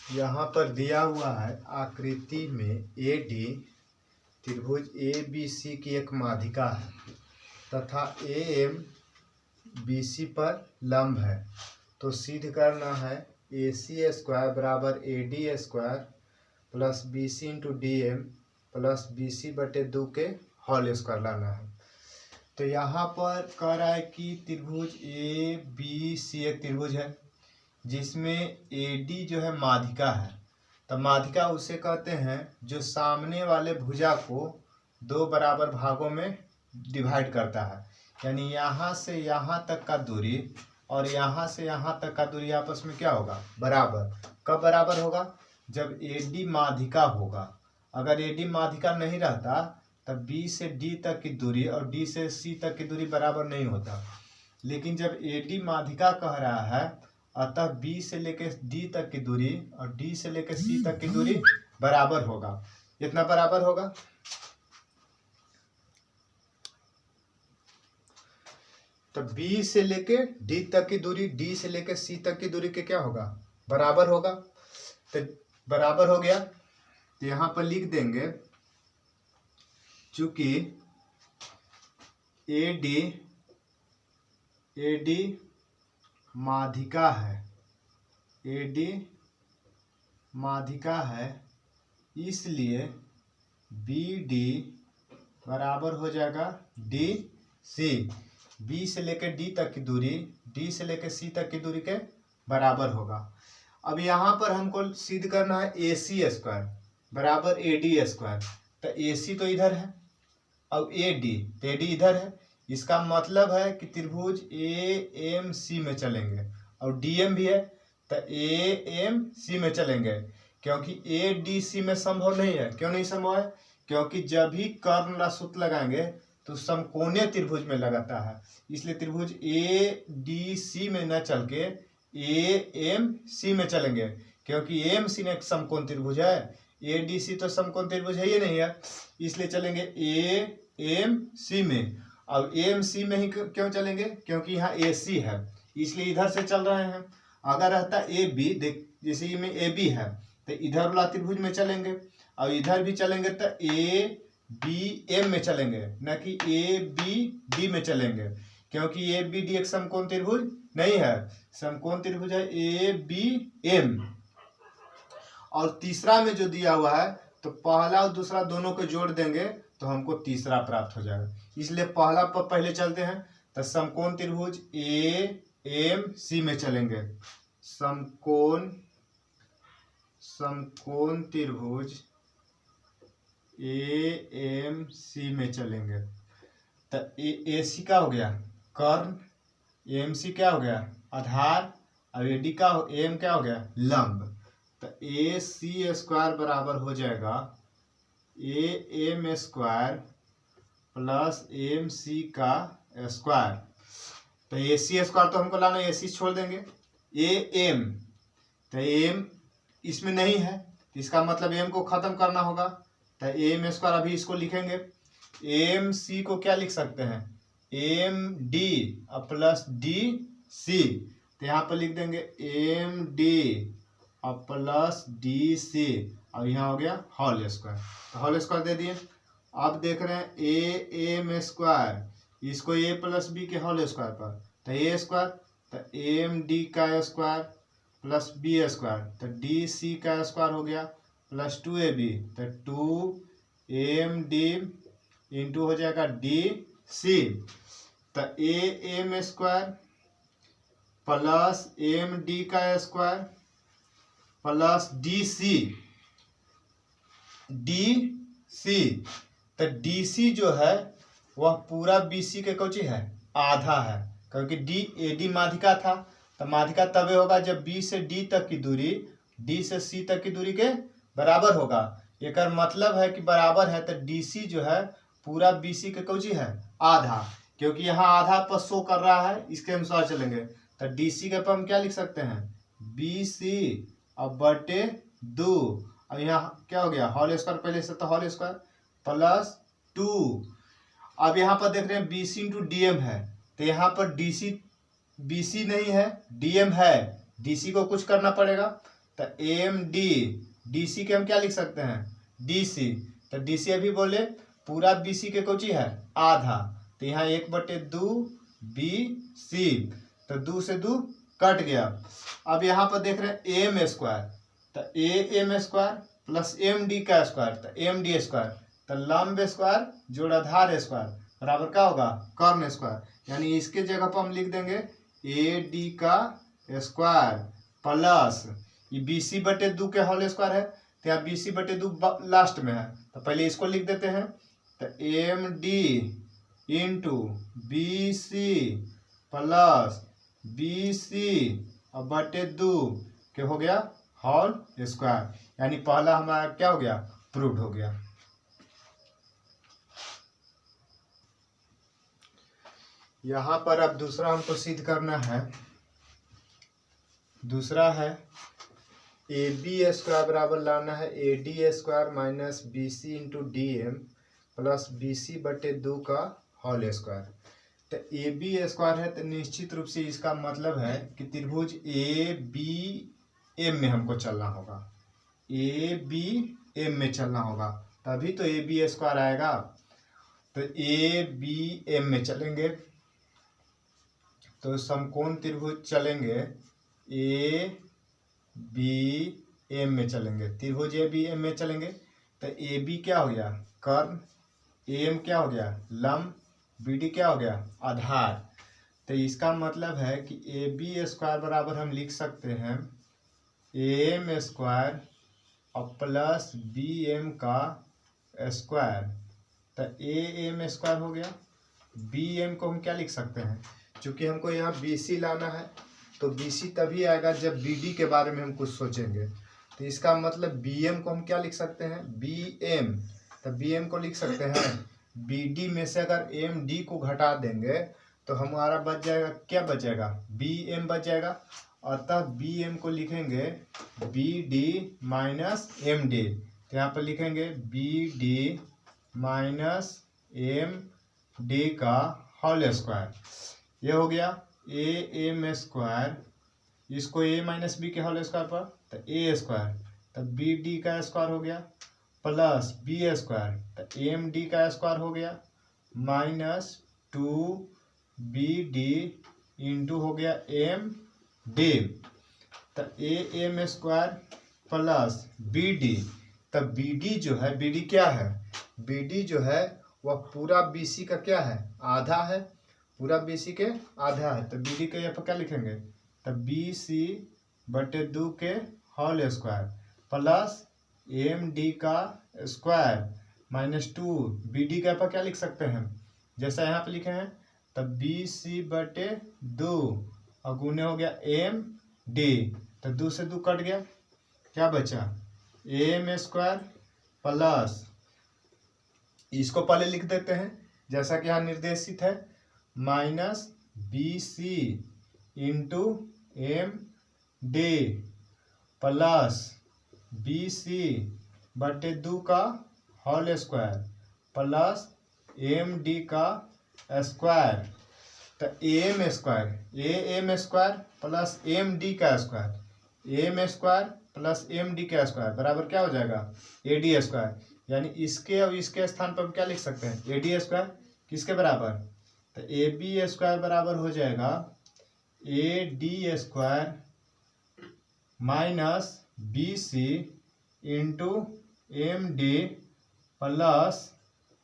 यहाँ पर दिया हुआ है आकृति में ए डी त्रिभुज ए बी सी की एक माध्यिका है तथा ए एम बी सी पर लंब है। तो सिद्ध करना है ए सी स्क्वायर बराबर A D square plus B C into D M plus B C बटे 2 के होल स्क्वायर लाना है। तो यहाँ पर कह रहा है कि त्रिभुज ए बी सी एक त्रिभुज है जिसमें ए डी जो है माध्यिका है। तो माध्यिका उसे कहते हैं जो सामने वाले भुजा को 2 बराबर भागों में डिवाइड करता है। यानी यहाँ से यहाँ तक का दूरी और यहाँ से यहाँ तक का दूरी आपस में क्या होगा, बराबर। कब बराबर होगा, जब ए डी माध्यिका होगा। अगर ए डी माध्यिका नहीं रहता तब बी से डी तक की दूरी और डी से सी तक की दूरी बराबर नहीं होता। लेकिन जब ए डी माध्यिका कह रहा है अतः बी से लेकर डी तक की दूरी और डी से लेकर सी तक की दूरी बराबर होगा। इतना बराबर होगा। तो बी से लेके डी तक की दूरी डी से लेके सी तक की दूरी के क्या होगा, बराबर होगा। तो बराबर हो गया तो यहाँ पर लिख देंगे चूंकि ए डी माध्यिका है, ए डी माध्यिका है, इसलिए बी डी बराबर हो जाएगा डी सी। बी से लेकर डी तक की दूरी डी से लेकर सी तक की दूरी के बराबर होगा। अब यहाँ पर हमको सिद्ध करना है ए सी स्क्वायर बराबर ए डी स्क्वायर। तो ए सी तो इधर है और ए डी इधर है। इसका मतलब है कि त्रिभुज ए एम सी में चलेंगे और डी एम भी है तो ए एम सी में चलेंगे, क्योंकि ए डी सी में संभव नहीं है। क्यों नहीं संभव है, क्योंकि जब भी कर्ण का सूत्र लगाएंगे तो समकोणीय त्रिभुज में लगाता है। इसलिए त्रिभुज ए डी सी में न चल के ए एम सी में चलेंगे, क्योंकि ए एम सी में एक समकोण त्रिभुज है, ए डी सी तो समकोण त्रिभुज है ही नहीं है। इसलिए चलेंगे ए एम सी में। अब ए एम सी में ही क्यों चलेंगे, क्योंकि यहाँ ए सी है इसलिए इधर से चल रहे हैं। अगर रहता ए बी, देख जैसे में ए बी है तो इधर वाला त्रिभुज में चलेंगे और इधर भी चलेंगे तो ए बी एम में चलेंगे, न कि ए बी डी में चलेंगे, क्योंकि ए बी डी एक समकोण त्रिभुज नहीं है। समकोण त्रिभुज है ए बी एम। और तीसरा में जो दिया हुआ है तो पहला और दूसरा दोनों को जोड़ देंगे तो हमको तीसरा प्राप्त हो जाएगा। इसलिए पहला पर पहले चलते हैं। तो समकोण त्रिभुज ए एम सी में चलेंगे। समकोण त्रिभुज ए एम सी में चलेंगे। तो ए सी का हो गया कर्ण, एम सी क्या हो गया आधार और ए डी का एम क्या हो गया लंब। तो ए सी स्क्वायर बराबर हो जाएगा A M square plus M C का स्क्वायर। तो ए सी स्क्वायर तो हमको लाना, ए सी छोड़ देंगे। ए एम, तो एम इसमें नहीं है, इसका मतलब एम को खत्म करना होगा। तो एम स्क्वायर अभी इसको लिखेंगे। एम सी को क्या लिख सकते हैं, M D plus D C. तो यहाँ पर लिख देंगे M D plus D C और यहाँ हो गया होल स्क्वायर। तो होल स्क्वायर दे दिए। अब देख रहे हैं ए एम स्क्वायर, इसको ए प्लस बी के होल स्क्वायर पर, तो ए स्क्वायर, तो एम डी का स्क्वायर प्लस बी स्क्वायर, तो डी सी का स्क्वायर हो गया प्लस 2ab, तो 2md इंटू हो जाएगा डी सी। तो A M square plus M D का स्क्वायर प्लस डी सी तो डी सी जो है वह पूरा बी सी के कौची है आधा है, क्योंकि डी ए डी माध्यिका था। तो माध्यिका तब होगा जब बी से डी तक की दूरी डी से सी तक की दूरी के बराबर होगा। एक मतलब है कि बराबर है तो डी सी जो है पूरा बी सी के कौची है आधा, क्योंकि यहाँ आधा पर शो कर रहा है, इसके अनुसार चलेंगे। तो डी सी के पर हम क्या लिख सकते हैं बी सी अब बटे 2। अब यहाँ क्या हो गया होल स्क्वायर, पहले से तो होल स्क्वायर प्लस 2। अब यहाँ पर देख रहे हैं B C into D M है, तो यहाँ पर डी सी बी सी नहीं है डी एम है, डी सी को कुछ करना पड़ेगा। तो एम डी, डी सी के हम क्या लिख सकते हैं, डी सी। तो डी सी अभी बोले पूरा बी सी के कोची है आधा, तो यहाँ 1/2 बी सी, तो 2 से 2 कट गया। अब यहाँ पर देख रहे हैं एम स्क्वायर, तो A M square plus M D का स्क्वायर, तो एम डी स्क्वायर, तो लंब स्क्वायर जोड़ आधार स्क्वायर बराबर क्या होगा कर्ण स्क्वायर, यानी इसके जगह पर हम लिख देंगे ए डी का स्क्वायर प्लस ये बी सी बटे 2 के होल स्क्वायर है, तो यहाँ बी सी बटे 2 लास्ट में है, तो पहले इसको लिख देते हैं। तो M D into B C plus B C और बटे 2 के हो गया होल स्क्वायर, यानी पहला हमारा क्या हो गया प्रूव्ड हो गया। यहाँ पर अब दूसरा हमको सिद्ध करना है। दूसरा है ए बी स्क्वायर बराबर लाना है A D square minus B C into D M plus B C बटे 2 का होल स्क्वायर। तो ए बी स्क्वायर है तो निश्चित रूप से इसका मतलब है कि त्रिभुज ए बी एम में हमको चलना होगा, ए बी एम में चलना होगा, तभी तो ए बी स्क्वायर आएगा। तो ए बी एम में चलेंगे तो समकोण त्रिभुज चलेंगे, ए बी एम में चलेंगे, त्रिभुज ए बी एम में चलेंगे। तो ए बी क्या हो गया कर्ण, एम क्या हो गया लंब, बी डी क्या हो गया आधार। तो इसका मतलब है कि ए बी स्क्वायर बराबर हम लिख सकते हैं एम स्क्वायर और प्लस बी एम का स्क्वायर। तो ए एम स्क्वायर हो गया, बी एम को हम क्या लिख सकते हैं, चूँकि हमको यहाँ बी सी लाना है तो बी सी तभी आएगा जब बी डी के बारे में हम कुछ सोचेंगे। तो इसका मतलब बी एम को हम क्या लिख सकते हैं बी एम, तो बी एम को लिख सकते हैं बी डी में से अगर एम डी को घटा देंगे तो हमारा बच जाएगा, क्या बचेगा बी एम बच जाएगा, अतः बी एम को लिखेंगे B D minus M D. तो यहाँ पर लिखेंगे B D minus M D का होल स्क्वायर। ये हो गया ए एम स्क्वायर, इसको ए माइनस बी के होल स्क्वायर पर तो ए स्क्वायर, तो बी डी का स्क्वायर हो गया प्लस बी स्क्वायर, तो एम डी का स्क्वायर हो गया माइनस 2 बी डी इंटू हो गया एम डी। तो A M square plus B D, तो बी डी जो है, बी डी क्या है, बी डी जो है वह पूरा बी सी का क्या है आधा है, पूरा बी सी के आधा है। तो बी डी के यहाँ पर क्या लिखेंगे, तो बी सी बटे 2 के whole square plus M D का स्क्वायर माइनस 2 बी डी के यहाँ पर क्या लिख सकते हैं जैसा यहाँ पर लिखे हैं, तो बी सी बटे 2 और गुने हो गया एम डी, तो 2 से 2 कट गया, क्या बचा एम स्क्वायर प्लस, इसको पहले लिख देते हैं जैसा कि यहाँ निर्देशित है, minus B C into M D plus B C बटे 2 का whole square plus M D का स्क्वायर। तो M square, A M square plus M D का square, M square plus M D का स्क्वायर बराबर क्या हो जाएगा ए डी स्क्वायर, यानी इसके और इसके स्थान पर हम क्या लिख सकते हैं ए डी स्क्वायर, किसके बराबर, तो ए बी स्क्वायर बराबर हो जाएगा A D square minus B C into M D plus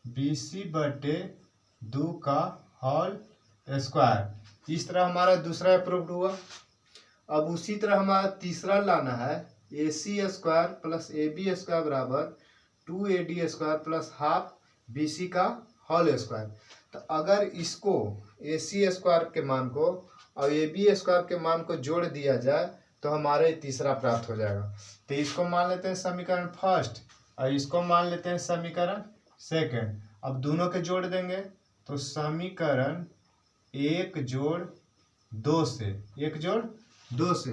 B C बटे 2 का होल स्क्वायर। इस तरह हमारा दूसरा अप्रूव्ड हुआ। अब उसी तरह हमारा तीसरा लाना है A C square plus A B square बराबर 2 A D square plus half B C का होल स्क्वायर। तो अगर इसको ए सी स्क्वायर के मान को और ए बी स्क्वायर के मान को जोड़ दिया जाए तो हमारे तीसरा प्राप्त हो जाएगा। तो इसको मान लेते हैं समीकरण फर्स्ट और इसको मान लेते हैं समीकरण सेकंड। अब दोनों के जोड़ देंगे तो समीकरण 1 जोड़ 2 से, 1 जोड़ 2 से,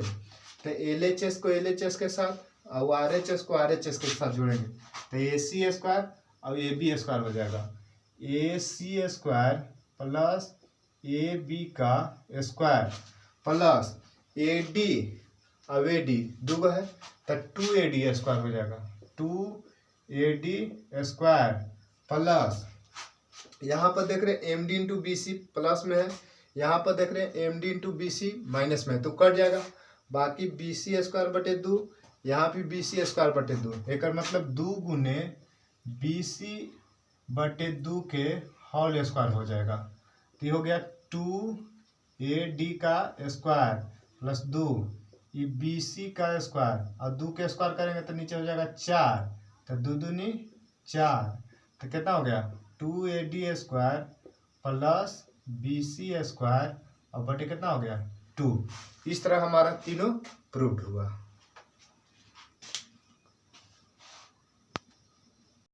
तो LHS को LHS के साथ और RHS को RHS के साथ जोड़ेंगे तो AC स्क्वायर और AB स्क्वायर हो जाएगा। AC स्क्वायर प्लस AB का स्क्वायर प्लस AD अब ए डी दूगो है तो 2AD² हो जाएगा। 2AD² प्लस यहाँ पर देख रहे हैं MD इंटू BC प्लस में है, यहाँ पर देख रहे हैं MD इंटू BC माइनस में है तो कट जाएगा। बाकी BC² बटे 2, यहाँ भी BC² बटे 2, एक मतलब 2 गुने BC बटे 2 के होल स्क्वायर हो जाएगा। तो ये हो गया 2AD का स्क्वायर प्लस 2 ये BC का स्क्वायर और 2 के स्क्वायर करेंगे तो नीचे हो जाएगा 4, तो 2 दूनी 4, तो कितना हो गया 2AD² प्लस BC² और बटे कितना हो गया 2। इस तरह हमारा तीनों प्रूव्ड हुआ।